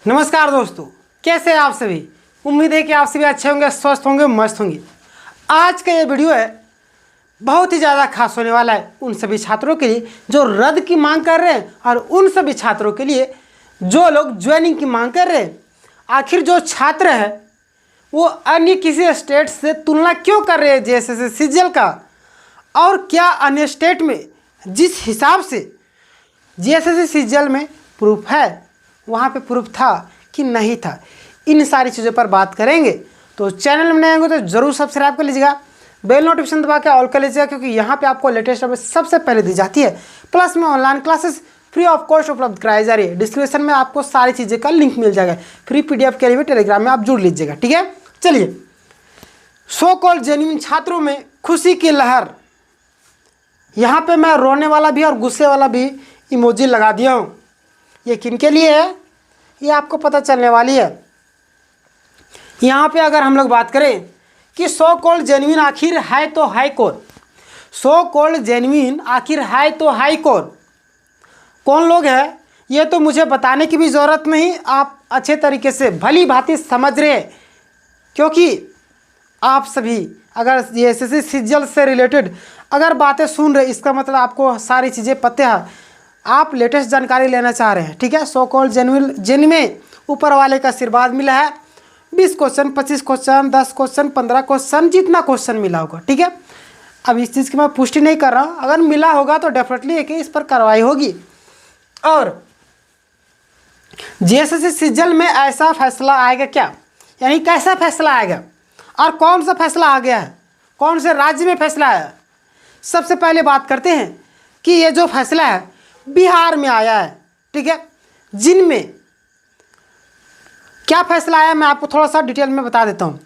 नमस्कार दोस्तों, कैसे हैं आप सभी। उम्मीद है कि आप सभी अच्छे होंगे, स्वस्थ होंगे, मस्त होंगे। आज का ये वीडियो है बहुत ही ज़्यादा खास होने वाला है उन सभी छात्रों के लिए जो रद्द की मांग कर रहे हैं और उन सभी छात्रों के लिए जो लोग ज्वाइनिंग की मांग कर रहे हैं। आखिर जो छात्र है वो अन्य किसी स्टेट से तुलना क्यों कर रहे हैं जैसे सीजीएल का, और क्या अन्य स्टेट में जिस हिसाब से जीएसएससी सीजीएल में प्रूफ है वहाँ पे प्रूफ था कि नहीं था, इन सारी चीज़ों पर बात करेंगे। तो चैनल में नए होंगे तो ज़रूर सब्सक्राइब कर लीजिएगा, बेल नोटिफिकेशन दबा के ऑल कर लीजिएगा, क्योंकि यहाँ पे आपको लेटेस्ट अपडेट सबसे पहले दी जाती है। प्लस में online classes free of cost उपलब्ध कराई जा रही है। डिस्क्रिप्शन में आपको सारी चीज़ें का लिंक मिल जाएगा। फ्री PDF के लिए भी टेलीग्राम में आप जुड़ लीजिएगा, ठीक है। चलिए, सो कॉल्ड जेन्युइन छात्रों में खुशी की लहर। यहाँ पे मैं रोने वाला भी और गुस्से वाला भी इमोजी लगा दिया हूँ। ये किनके लिए है ये आपको पता चलने वाली है। यहाँ पे अगर हम लोग बात करें कि सो कॉल्ड जेन्युइन आखिर है तो है कौन, सो कॉल्ड जेन्युइन आखिर है तो है कौन लोग हैं ये तो मुझे बताने की भी ज़रूरत नहीं, आप अच्छे तरीके से भली भांति समझ रहे हैं, क्योंकि आप सभी अगर जीएसएससी सीजीएल से रिलेटेड अगर बातें सुन रहे, इसका मतलब आपको सारी चीज़ें पता है, आप लेटेस्ट जानकारी लेना चाह रहे हैं, ठीक है। सो कॉल्ड जेन्युइन जिनमें ऊपर वाले का आशीर्वाद मिला है, 20 क्वेश्चन, 25 क्वेश्चन, 10 क्वेश्चन, 15 क्वेश्चन, जितना क्वेश्चन मिला होगा, ठीक है। अब इस चीज़ की मैं पुष्टि नहीं कर रहा हूँ, अगर मिला होगा तो डेफिनेटली है कि इस पर कार्रवाई होगी। और जीएसएससी सीजीएल में ऐसा फैसला आएगा क्या, यानी कैसा फैसला आएगा और कौन सा फैसला आ गया है, कौन से राज्य में फैसला आया। सबसे पहले बात करते हैं कि ये जो फैसला है बिहार में आया है, ठीक है। जिनमें क्या फैसला आया मैं आपको थोड़ा सा डिटेल में बता देता हूँ।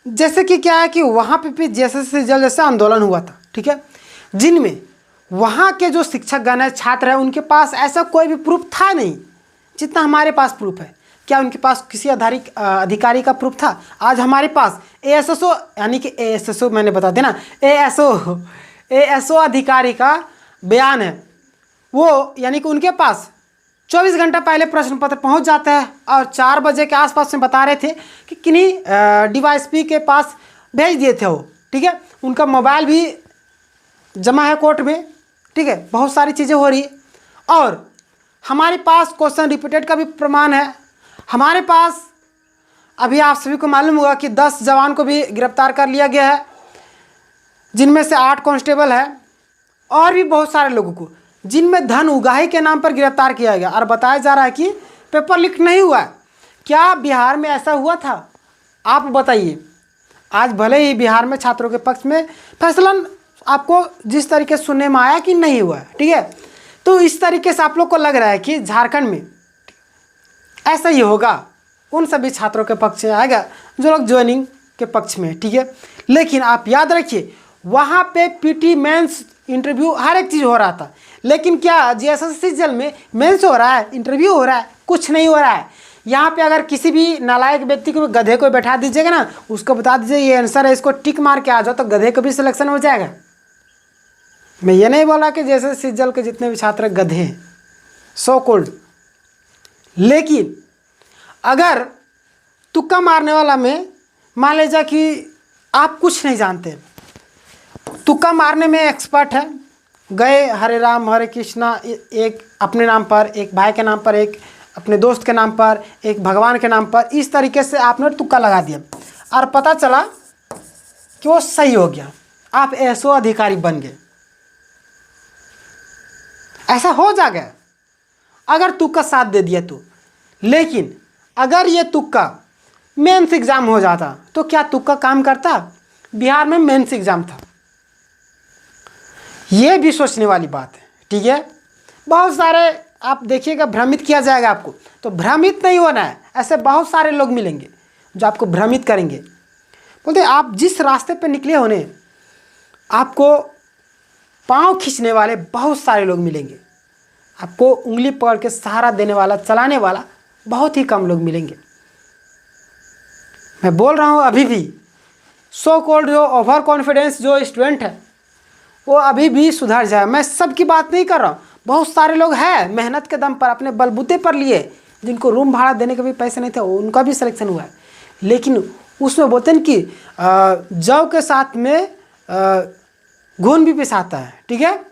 जैसे कि क्या है कि वहाँ पे भी जीएसएससी सीजीएल जैसे आंदोलन हुआ था, ठीक है, जिनमें वहाँ के जो शिक्षकगण है, छात्र हैं, उनके पास ऐसा कोई भी प्रूफ था नहीं जितना हमारे पास प्रूफ है। क्या उनके पास किसी अधिकारी का प्रूफ था? आज हमारे पास एएसओ, यानी कि एएसओ मैंने बता देना, एएसओ अधिकारी का बयान है, वो यानी कि उनके पास 24 घंटा पहले प्रश्न पत्र पहुंच जाता है और 4 बजे के आसपास में बता रहे थे कि किन्हीं डीवाईएसपी के पास भेज दिए थे वो, ठीक है। उनका मोबाइल भी जमा है कोर्ट में, ठीक है। बहुत सारी चीज़ें हो रही है और हमारे पास क्वेश्चन रिपीटेड का भी प्रमाण है। हमारे पास अभी आप सभी को मालूम होगा कि 10 जवान को भी गिरफ्तार कर लिया गया है, जिनमें से 8 कांस्टेबल है और भी बहुत सारे लोगों को जिनमें धन उगाही के नाम पर गिरफ्तार किया गया। और बताया जा रहा है कि पेपर लीक नहीं हुआ है। क्या बिहार में ऐसा हुआ था? आप बताइए। आज भले ही बिहार में छात्रों के पक्ष में फैसला आपको जिस तरीके से सुनने में आया कि नहीं हुआ है, ठीक है, तो इस तरीके से आप लोग को लग रहा है कि झारखंड में ऐसा ही होगा, उन सभी छात्रों के पक्ष में आएगा जो लोग ज्वाइनिंग के पक्ष में, ठीक है। लेकिन आप याद रखिए वहाँ पे पीटी मेंस इंटरव्यू हर एक चीज़ हो रहा था, लेकिन क्या जीएसएससी सीजीएल में मेंस हो रहा है, इंटरव्यू हो रहा है? कुछ नहीं हो रहा है। यहाँ पे अगर किसी भी नालायक व्यक्ति को, गधे को बैठा दीजिएगा ना, उसको बता दीजिए ये आंसर है, इसको टिक मार के आ जाओ, तो गधे को भी सिलेक्शन हो जाएगा। मैं ये नहीं बोला कि जैसे सीजीएल के जितने भी छात्र गधे हैं, सो कॉल्ड, लेकिन अगर तुक्का मारने वाला में मान लीजिए कि आप कुछ नहीं जानते, तुक्का मारने में एक्सपर्ट है, गए हरे राम हरे कृष्णा, एक अपने नाम पर, एक भाई के नाम पर, एक अपने दोस्त के नाम पर, एक भगवान के नाम पर, इस तरीके से आपने तुक्का लगा दिया और पता चला कि वो सही हो गया, आप एएसओ अधिकारी बन गए। ऐसा हो जाएगा अगर तुक्का साथ दे दिया तो। लेकिन अगर ये तुक्का मेंस एग्जाम हो जाता तो क्या तुक्का काम करता? बिहार में मेंस एग्जाम था, ये भी सोचने वाली बात है, ठीक है। बहुत सारे आप देखिएगा भ्रमित किया जाएगा आपको, तो भ्रमित नहीं होना है। ऐसे बहुत सारे लोग मिलेंगे जो आपको भ्रमित करेंगे। बोलते आप जिस रास्ते पे निकले होने, आपको पाँव खींचने वाले बहुत सारे लोग मिलेंगे, आपको उंगली पकड़ के सहारा देने वाला, चलाने वाला बहुत ही कम लोग मिलेंगे। मैं बोल रहा हूँ अभी भी सो कॉल्ड जो ओवर कॉन्फिडेंस जो स्टूडेंट है वो अभी भी सुधर जाए। मैं सबकी बात नहीं कर रहा हूँ, बहुत सारे लोग हैं मेहनत के दम पर अपने बलबूते पर लिए जिनको रूम भाड़ा देने के भी पैसे नहीं थे उनका भी सिलेक्शन हुआ है। लेकिन उसमें बोलते हैं कि जौ के साथ में घुन भी पिसाता है, ठीक है,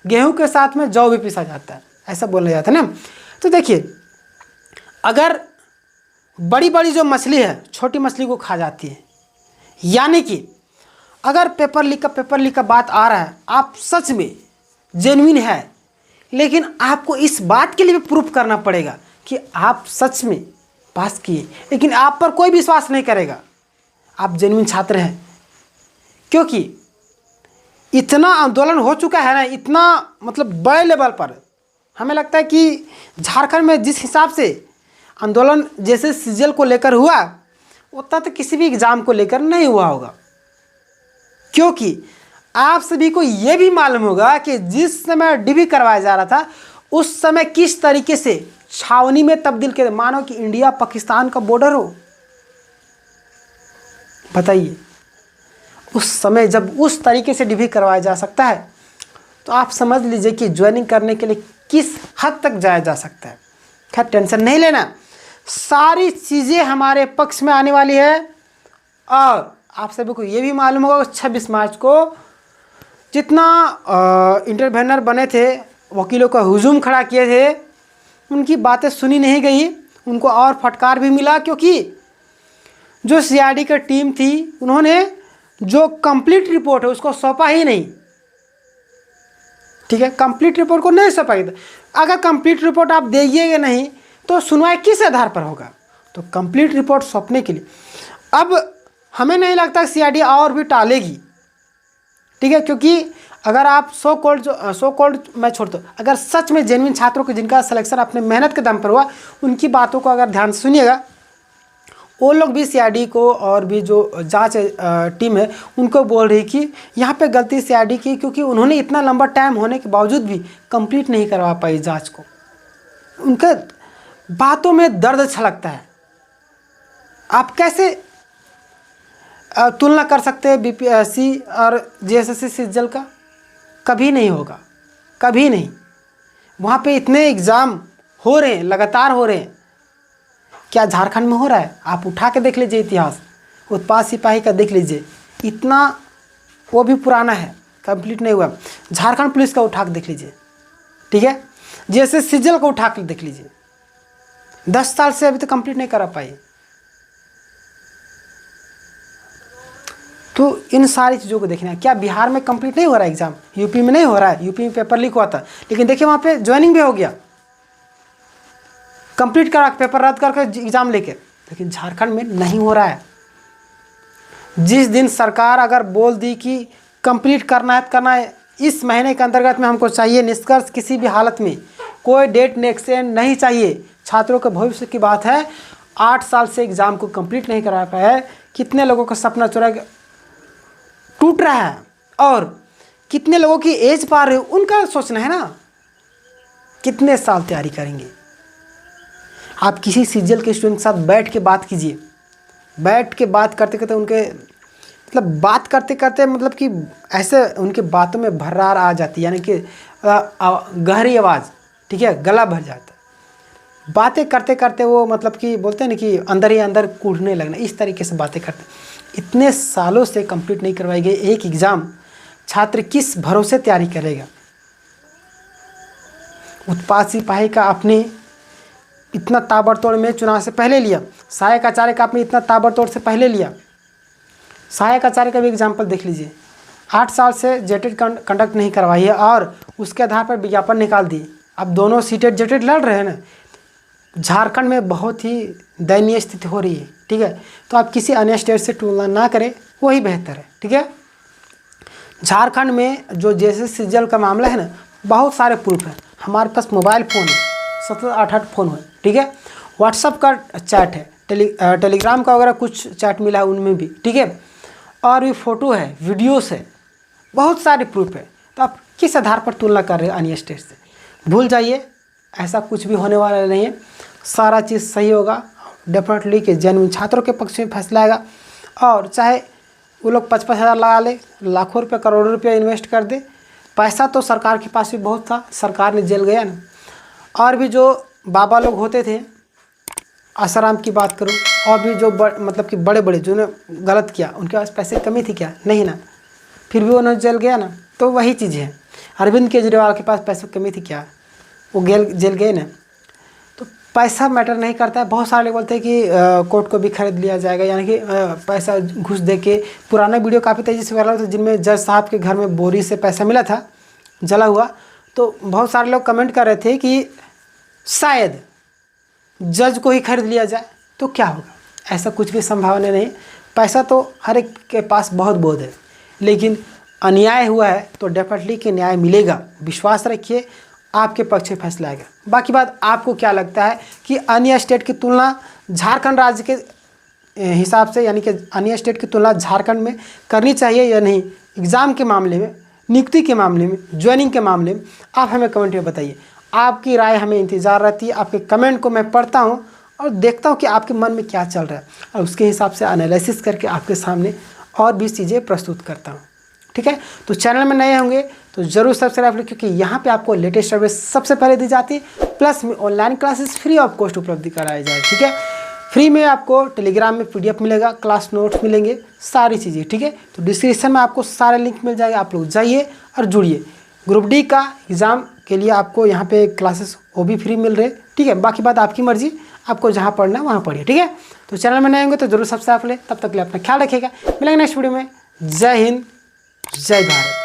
गेहूं के साथ में जौ भी पिसा जाता है, ऐसा बोला जाता है ना। तो देखिए, अगर बड़ी बड़ी जो मछली है छोटी मछली को खा जाती है, यानी कि अगर पेपर लीक का बात आ रहा है, आप सच में जेन्युइन है, लेकिन आपको इस बात के लिए भी प्रूफ करना पड़ेगा कि आप सच में पास किए, लेकिन आप पर कोई विश्वास नहीं करेगा आप जेन्युइन छात्र हैं, क्योंकि इतना आंदोलन हो चुका है ना, इतना मतलब बड़े लेवल पर। हमें लगता है कि झारखंड में जिस हिसाब से आंदोलन जैसे सीजल को लेकर हुआ, उतना तो किसी भी एग्ज़ाम को लेकर नहीं हुआ होगा। क्योंकि आप सभी को ये भी मालूम होगा कि जिस समय डिबी करवाया जा रहा था, उस समय किस तरीके से छावनी में तब्दील किया, मानो कि इंडिया पाकिस्तान का बॉर्डर हो। बताइए, उस समय जब उस तरीके से डिबी करवाया जा सकता है, तो आप समझ लीजिए कि ज्वाइनिंग करने के लिए किस हद तक जाया जा सकता है। खैर, टेंशन नहीं लेना, सारी चीज़ें हमारे पक्ष में आने वाली है। और आप सभी को ये भी मालूम होगा 26 मार्च को जितना इंटरवेनर बने थे, वकीलों का हुजूम खड़ा किए थे, उनकी बातें सुनी नहीं गई, उनको और फटकार भी मिला। क्योंकि जो सीआईडी की टीम थी, उन्होंने जो कंप्लीट रिपोर्ट है उसको सौंपा ही नहीं, ठीक है, कंप्लीट रिपोर्ट को नहीं सौंपा गया। अगर कंप्लीट रिपोर्ट आप देंगे नहीं तो सुनवाई किस आधार पर होगा? तो कंप्लीट रिपोर्ट सौंपने के लिए अब हमें नहीं लगता सीआईडी और भी टालेगी, ठीक है। क्योंकि अगर आप सो कॉल्ड मैं छोड़ दो, अगर सच में जेन्युइन छात्रों को जिनका सिलेक्शन अपने मेहनत के दम पर हुआ, उनकी बातों को अगर ध्यान से सुनिएगा, वो लोग भी सीआईडी को और भी जो जांच टीम है उनको बोल रही कि यहाँ पे गलती सीआईडी की, क्योंकि उन्होंने इतना लंबा टाइम होने के बावजूद भी कंप्लीट नहीं करवा पाई जांच को। उनके बातों में दर्द छलकता है। आप कैसे तुलना कर सकते हैं बीपीएससी और जेएसएससी सीजल का? कभी नहीं होगा, कभी नहीं। वहाँ पे इतने एग्ज़ाम हो रहे हैं, लगातार हो रहे हैं। क्या झारखंड में हो रहा है? आप उठा के देख लीजिए इतिहास, उत्पाद सिपाही का देख लीजिए, इतना वो भी पुराना है, कंप्लीट नहीं हुआ। झारखंड पुलिस का उठा के देख लीजिए, ठीक है, जैसे सीजल को उठा के देख लीजिए, 10 साल से अभी तक कंप्लीट नहीं करा पाई। तो इन सारी चीज़ों को देखना है। क्या बिहार में कंप्लीट नहीं हो रहा है एग्ज़ाम? यूपी में नहीं हो रहा है, यूपी में पेपर लीक हुआ था, लेकिन देखिए वहाँ पे ज्वाइनिंग भी हो गया, कंप्लीट करा पेपर रद्द करके एग्ज़ाम लेके। लेकिन झारखंड में नहीं हो रहा है। जिस दिन सरकार अगर बोल दी कि कंप्लीट करना है, इस महीने के अंतर्गत में हमको चाहिए निष्कर्ष, किसी भी हालत में कोई डेट एक्सटेंड नहीं चाहिए। छात्रों के भविष्य की बात है, 8 साल से एग्ज़ाम को कंप्लीट नहीं करा पाया है। कितने लोगों का सपना टूट रहा है और कितने लोगों की एज पार है, उनका सोचना है ना, कितने साल तैयारी करेंगे। आप किसी सीजल के स्टूडेंट के साथ बैठ के बात कीजिए, बैठ के बात करते करते उनके मतलब बात करते करते मतलब कि ऐसे उनके बातों में भर्रार आ जाती है, यानी कि गहरी आवाज़, ठीक है, गला भर जाता है। बातें करते करते वो मतलब कि बोलते हैं ना कि अंदर ही अंदर कूदने लगना, इस तरीके से बातें करते। इतने सालों से कंप्लीट नहीं करवाई गई एक एग्ज़ाम, छात्र किस भरोसे तैयारी करेगा? उत्पाद सिपाही का आपने इतना ताबड़तोड़ में चुनाव से पहले लिया, सहायक आचार्य का आपने इतना ताबड़तोड़ से पहले लिया। सहायक आचार्य का भी एग्जाम्पल देख लीजिए, 8 साल से जेटेड कंडक्ट नहीं करवाई है और उसके आधार पर विज्ञापन निकाल दी। अब दोनों सीटेड जेटेड लड़ रहे हैं ना। झारखंड में बहुत ही दयनीय स्थिति हो रही है, ठीक है। तो आप किसी अन्य स्टेट से तुलना ना करें, वही बेहतर है, ठीक है। झारखंड में जो जैसे सीजल का मामला है ना, बहुत सारे प्रूफ हैं। हमारे पास मोबाइल फ़ोन है, 7-8 फ़ोन है, ठीक है। व्हाट्सअप का चैट है, टेलीग्राम का वगैरह कुछ चैट मिला है उनमें भी, ठीक है। और भी फ़ोटो है, वीडियोस है, बहुत सारे प्रूफ है। तो आप किस आधार पर तुलना कर रहे हैं अन्य स्टेट से? भूल जाइए, ऐसा कुछ भी होने वाला नहीं है। सारा चीज़ सही होगा डेफिनेटली कि जेन्युइन छात्रों के पक्ष में फैसला आएगा। और चाहे वो लोग 55 हज़ार लगा ले, लाखों रुपये करोड़ों रुपये इन्वेस्ट कर दे, पैसा तो सरकार के पास भी बहुत था, सरकार ने जेल गया ना। और भी जो बाबा लोग होते थे आसाराम की बात करूँ, और भी जो मतलब कि बड़े बड़े जो ने गलत किया, उनके पास पैसे की कमी थी क्या? नहीं ना, फिर भी वो न जेल गया ना। तो वही चीज़ है, अरविंद केजरीवाल के पास पैसे की कमी थी क्या? वो जेल गए ना। तो पैसा मैटर नहीं करता है। बहुत सारे लोग बोलते हैं कि कोर्ट को भी खरीद लिया जाएगा, यानी कि पैसा घूस दे के। पुराना वीडियो काफ़ी तेज़ी से वायरल था जिनमें जज साहब के घर में बोरी से पैसा मिला था जला हुआ। तो बहुत सारे लोग कमेंट कर रहे थे कि शायद जज को ही खरीद लिया जाए तो क्या होगा। ऐसा कुछ भी संभावना नहीं। पैसा तो हर एक के पास बहुत है, लेकिन अन्याय हुआ है तो डेफिनेटली कि न्याय मिलेगा। विश्वास रखिए, आपके पक्ष में फैसला आएगा। बाकी बात आपको क्या लगता है कि अन्य स्टेट की तुलना झारखंड राज्य के हिसाब से, यानी कि अन्य स्टेट की तुलना झारखंड में करनी चाहिए या नहीं, एग्ज़ाम के मामले में, नियुक्ति के मामले में, ज्वाइनिंग के मामले में? आप हमें कमेंट में बताइए। आपकी राय हमें इंतज़ार रहती है। आपके कमेंट को मैं पढ़ता हूँ और देखता हूँ कि आपके मन में क्या चल रहा है, और उसके हिसाब से एनालिसिस करके आपके सामने और भी चीज़ें प्रस्तुत करता हूँ। ठीक है, तो चैनल में नए होंगे तो ज़रूर सब्सक्राइब करें, क्योंकि यहाँ पे आपको लेटेस्ट सर्विस सबसे पहले दी जाती है। प्लस में online classes free of cost उपलब्ध कराई जाए। ठीक है, फ्री में आपको टेलीग्राम में PDF मिलेगा, क्लास नोट्स मिलेंगे, सारी चीज़ें। ठीक है, तो डिस्क्रिप्शन में आपको सारे लिंक मिल जाएगा, आप लोग जाइए और जुड़िए। ग्रुप डी का एग्ज़ाम के लिए आपको यहाँ पे क्लासेस वो भी फ्री मिल रहे। ठीक है, बाकी बात आपकी मर्जी, आपको जहाँ पढ़ना है वहाँ पढ़िए। ठीक है, तो चैनल में नए होंगे तो जरूर सब्सक्राइब करें। तब तक के लिए अपना ख्याल रखिएगा। मिलेंगे नेक्स्ट वीडियो में। जय हिंद, जय भारत।